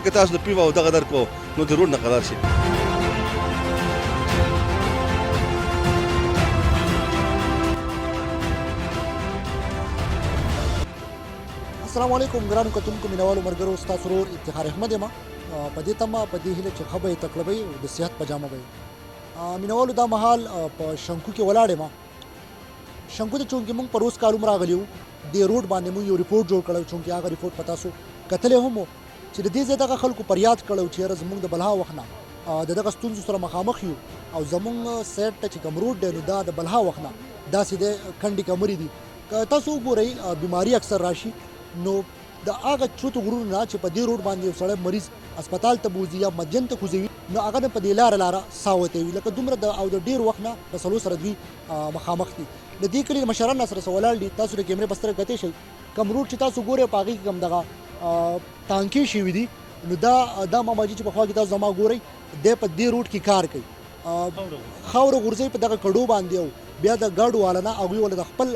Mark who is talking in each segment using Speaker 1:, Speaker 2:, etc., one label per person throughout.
Speaker 1: که تاسو د پیو او دغه درکو نو د روډ نه قرار شي.
Speaker 2: السلام علیکم ګرانو کتونکو مینوالو ملګرو ستاسو ورور افتخار احمد یم په دې تمه په دې هیله چې ښه به یې تکړه به یې د صحت په جامه به یې مینوالو دا مهال په شنکو کې ولاړ یم شنکو ته چونکې موږ په روز کالوم راغلي وو دې روډ باندې موږ یو ریپورټ جوړ کړی چونکې هغه ریپورټ په تاسو کتلی هم وو چې د دې ځای دغه خلکو پر یاد کړی چې یاره زموږ د بلها وخت نه د دغه ستونزو سره مخامخ یو او زموږ سایډ ته چې کوم روډ دی نو دا د بلها وخت نه داسې دی کندې کمرې دي که تاسو وګورئ بیماري اکثر راشي نو د هغه چوتو غرونو نه چې په دې روډ باندې یو سړی مریض هسپتال ته بوځي یا مدین ته کوزوي نو هغه نه په دې لاره ساه وتی وي لکه دومره د او د ډېر وخت نه د سلو سره دوی مخامخ دي د دې کلي د مشران سره ولاړ دي تاسو د کیمرې په سترګه کتلی شئ کوم روډ چې تاسو ګورئ په هغې کې کوم دغه ټانکې شوي دي نو دا ماماجي چې پخوا کې تاسو زما ګورئ دی په دې روډ کې کار کوي خاوره غورځوي په دغه کډو باندې او بیا د ګاډو والا نه هغوی والا د خپل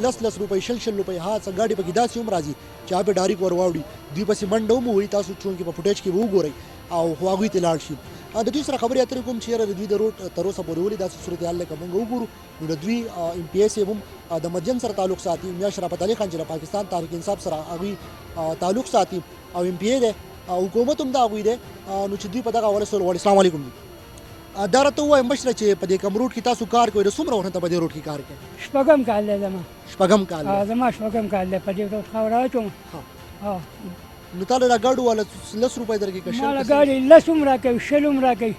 Speaker 2: 10 روپۍ 20 روپۍ ها څه ګاډي پکې داسې هم راځي چې هغه پې ډایرکټ ور واوړي دوی پسې منډه هم ووایي تاسو چونکې په فوټیج کې به وګورئ او خو هغوی ته لاړ شي د دوی سره خبرې اترې کوم چې یاره د دوی د روډ تر اوسه پورې ولې داسې صورتحال دی که موږ وګورو نو د دوی ایم پي ایس هم د مدین سره تعلق ساتي میا شرافت علي خان چې د پاکستان تحریک انصاف سره هغوی تعلق ساتي او ایم پي ای دی حکومت هم د هغوی دی نو چې دوی په دغه حواله سره غواړي السلام علیکم دا راته ووایه مشره چې په دې کوم روډ کې تاسو کار کوئ د څومره وخت ته په دې روډ کې کار کوئ
Speaker 3: شپږم کال دی زما
Speaker 2: شپږم کال دی
Speaker 3: زما شپږم کال دی په دې روډ خاوره اچوم
Speaker 2: نو تاله دا ګاډو والا 10 روپۍ درکوي که
Speaker 3: ماله ګاډي 10 هم راکوي 20 هم راکوي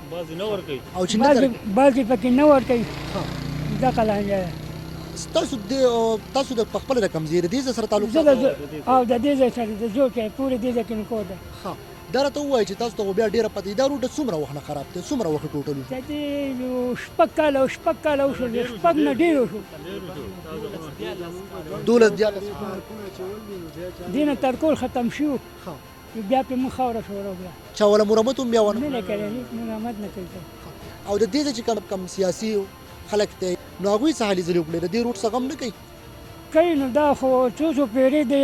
Speaker 2: او چې نه درکوي
Speaker 3: بعضې پکې نه ورکوي دغه لانجه ده
Speaker 2: تاسو د پخپله د کوم ځای د دې ځای سره تعلق
Speaker 3: او د دې ځای سره د زوړ کې پورې دې ځای کې مې کور ده
Speaker 2: دا راته ووایه چې تاسو ته خو بیا ډېره پته دا روډ څومره وخت نه خراب دی څومره وخت ټوټل
Speaker 3: د دې یو شپږ کاله وشو شپږ نه ډېر وشو 12 دې نه ترکول ختم شو بیا پې موږ خاوره شوره وکړه
Speaker 2: چا والا مرمت هم بیا ونه
Speaker 3: نه کړی هېڅ مرمت نه کوي
Speaker 2: او د دې ځای چې کوم سیاسي خلک دی نو هغوی څه هلې ځلې وکړې د دې روډ څه غم نه کوي
Speaker 3: کوي نو دا خو څو پیرې د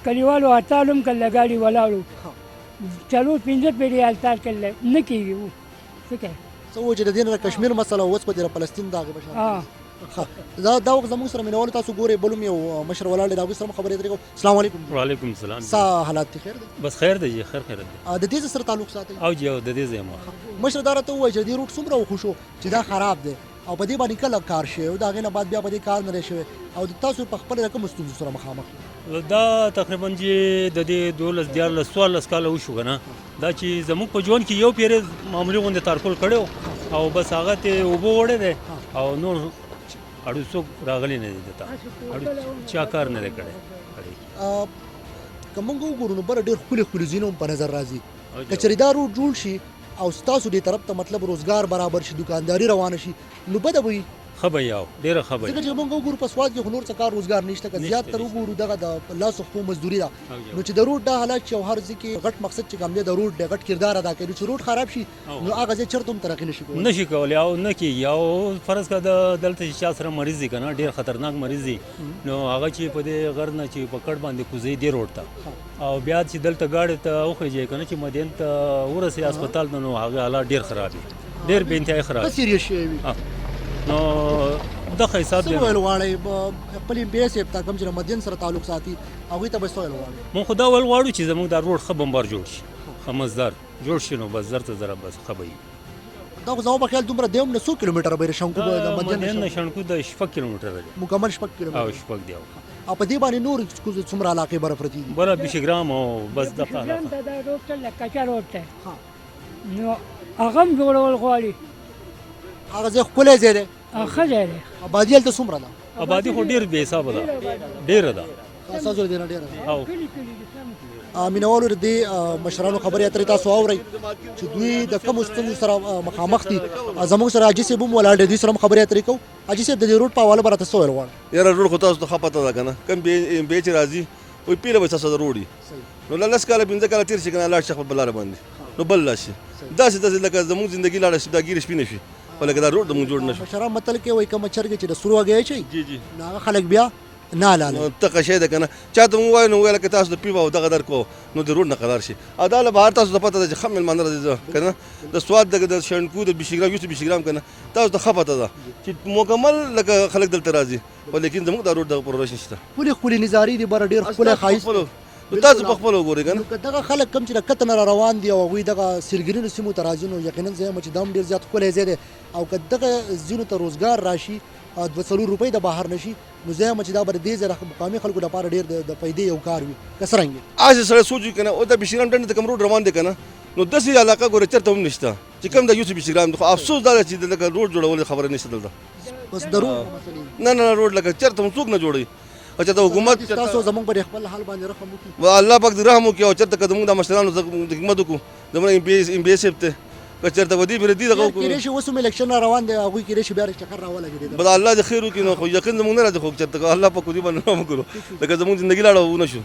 Speaker 3: کلیوالو هړتال هم کړله ګاډي ولاړو 4-5 پیرې هړتال کړله نه کېږي څه کوي
Speaker 2: څه وایي چې د دې نه د کشمیر مسله اوس په دې فلسطین د هغې بشان دا وخت زموږ سره مینوالو تاسو ګورئ بل هم یو مشر ولاړ دی د هغوی سره هم خبرې اترې کوو السلام علیکم
Speaker 4: وعلیکم السلام
Speaker 2: څه حالات دي خیر دی
Speaker 4: بس خیر دی جی خیر دی
Speaker 2: د دې ځای سره تعلق ساتئ
Speaker 4: او جی او د دې ځای ما
Speaker 2: مشر دا راته ووایي چې دې روډ څومره وخوشو چې دا خراب دی او په دې باندې کله کار شوی او د هغې نه بعد بیا په دې کار نه دی شوی او تاسو په خپله د کومو ستونزو سره مخامخ
Speaker 4: دا تقریبا چې د دې 12-14 کاله وشو که نه دا چې زموږ په ژوند کې یو پیرې معمولي غوندې تارکول کړی او بس هغه ته اوبه وړی دی او نور اړو څوک راغلی نه دی دته چا کار نه دی کړی
Speaker 2: که موږ وګورو نو بره ډېر ښکلي ښکلي ځایونه هم په نظر راځي که چېرې دا روډ جوړ شي او ستاسو دې طرف ته مطلب روزګار برابر شي دکانداري روانه شي نو بده به وي
Speaker 4: ښه به یې او ډېره ښه به
Speaker 2: ځکه چې موږ وګورو په سواد کې خو نور څه کار روزګار نشته که زیات تر وګورو دغه د لاس خو مزدوري ده نو چې د روډ دا حالات چې هر ځای کې غټ مقصد چې کوم دی د روډ غټ کردار ادا کوي چې روډ خراب شي نو هغه ځای چېرته هم ترقي نشي کولی
Speaker 4: نشي کولی او نه کېږي او فرض کړه دلته چې چا سره مریض دی که نه ډېر خطرناک مریض دی نو هغه چې په دې غر نه چې په کټ باندې کوزوي دې روډ ته او بیا چې دلته گاډي ته وخېږي که نه چې مدین ته ورسېږي هسپتال ته نو هغه حالات ډېر خراب دي ډېر بې انتهایي خراب
Speaker 2: ښه سیریس شوی وي
Speaker 4: نو دغه حساب دی
Speaker 2: څه ویل غواړئ خپل ایم پي ای صاحب ته کوم چې د مدین سره تعلق ساتي هغوی ته به څه ویل غواړئ
Speaker 4: مونږ خو دا ویل غواړو چې زموږ دا روډ ښه بمبار جوړ شي ښه مزدار جوړ شي نو بس زر ته زره بس ښه به وي
Speaker 2: دا خو زما په خیال دومره دی هم نه 100 کیلومتره به یې شنکو به د مدین
Speaker 4: نه شنکو د 6 کیلومتره دی
Speaker 2: مکمل 6 کیلومتره
Speaker 4: او 6 دی
Speaker 2: او په دې باندې نور څومره علاقې بره پرتې دي
Speaker 4: بره بیشګرام او بس دغه
Speaker 3: بیشګرام ته دا روډ ته لکه کچا روډ ته نو هغه هم جوړول غواړي
Speaker 2: هغه ځای ښکلی ځای دی
Speaker 3: ښه ځای دی
Speaker 2: آبادي هلته څومره ده
Speaker 4: آبادي خو ډېر بې حسابه ده ډېره ده
Speaker 2: ستاسو د دې نه ډېره ده
Speaker 4: او
Speaker 2: مینوالو د دې مشرانو خبرې اترې تاسو اورئ چې دوی د کومو ستونزو سره مخامخ دي زموږ سره حاجي صاحب هم ولاړ دی دوی سره هم خبرې اترې کوو حاجي صاحب د دې روډ په حواله به راته څه ویل غواړئ
Speaker 1: یاره روډ خو تاسو ته ښه پته ده که نه کوم بې چې راځي وایي پیله به ستاسو د روډ وي نو 10 کاله 15 کاله تېر شي که نه لاړ شي خپل بل لاره باندې نو بل لاړ شي داسې لکه زموږ زندګي لاړه شي دا ګیرې سپینه شي خو لکه دا روډ زموږ جوړ نه شي
Speaker 2: مشران متل کې وایي کومه چرګې چې د سرو هګۍ اچوي
Speaker 1: جی جی
Speaker 2: نو هغه خلک بیا نه لا
Speaker 1: ته شی ده کنه چاته مو وای نو ویل که تاسو د پیو او دغه درکو نو د روډ نه قرار شي اداله بهر تاسو ته پته ده چې خمل منره ده کنه د سواد د شنکو د 20 ګرام 20 ګرام کنه تاسو ته خپته ده چې مکمل لکه خلک دلته راځي ولیکن زموږ د روډ د پروډکشن شته
Speaker 2: خولي نظاری دی بر ډیر خولي خایست
Speaker 1: تاسو په خپل وګورئ کنه
Speaker 2: دغه خلک کم چې د کتن را روان دي او هغوی دغه سیلګرینو سیمو ته راځي نو یقینا زه یم چې دا هم ډېر زیات ښکلی ځای دی او که دغه ځینو ته روزګار راشي 200 روپۍ د بهر نشي نو زه یم چې دا به د دې ځای د مقامي خلکو لپاره ډېر د پیدې یو کار وي که څرنګه
Speaker 1: آج سره سوچ کنه او د بشیرام ډنډ ته کوم روډ روان دي کنه نو داسې علاقه ګوره چرته هم نشته چې کوم د یوسف بشیرام خو افسوس دا چې دغه روډ جوړول خبره نشته دلته
Speaker 2: بس درو
Speaker 1: نه روډ لکه چرته هم څوک نه جوړي او چې د حکومت
Speaker 2: تاسو زمونږ پر خپل حال باندې رحم وکړي
Speaker 1: و الله پاک دې رحم وکړي او چرته که زموږ د مشرانو خدمت وکړو زموږ ام بي ایس ته که چېرته ودي بر دي دغه
Speaker 2: کېدای شي اوس هم الیکشن روان دی هغوی کېدای شي بیا چکر راولګېدي
Speaker 1: بل الله دې خیر وکړي نو خو یقین زموږ نه راځي خو چېرته الله پاک دې باندې رحم وکړو لکه زموږ ژوندګي لاړه ونه شو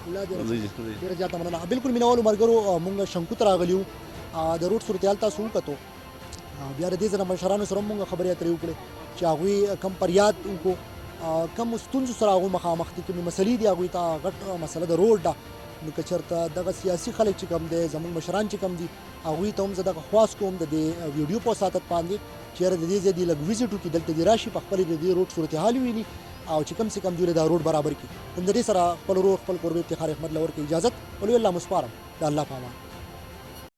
Speaker 2: ډېره زیاته مننه بالکل مینوالو ملګرو موږ شنکو ته راغلي وو د روډ صورتحال تاسو وکتو بیا د دې ځای مشرانو سره موږ خبرې اترې وکړې چې هغوی کم فریاد وکړو کم ستونزو سره هغوی مخامخ دي کومې مسلې دي هغوی ته غټ مسله د روډ ده نو که چېرته دغه سیاسي خلک چې کوم دی زموږ مشران چې کوم دي هغوی ته هم زه دغه خواست کوم د دې ویډیو په وساطت باندې چېرې د دې ځای دې لږ ویزټ وکړي دلته دې راشي په خپلې د دې روډ صورتحال وویني او چې کم سے کم دوی دا روډ برابر کړي هم د دې سره خپل ورور خپل قرب افتخار احمد له ورکړي اجازت ولې الله مسپارم د الله په امان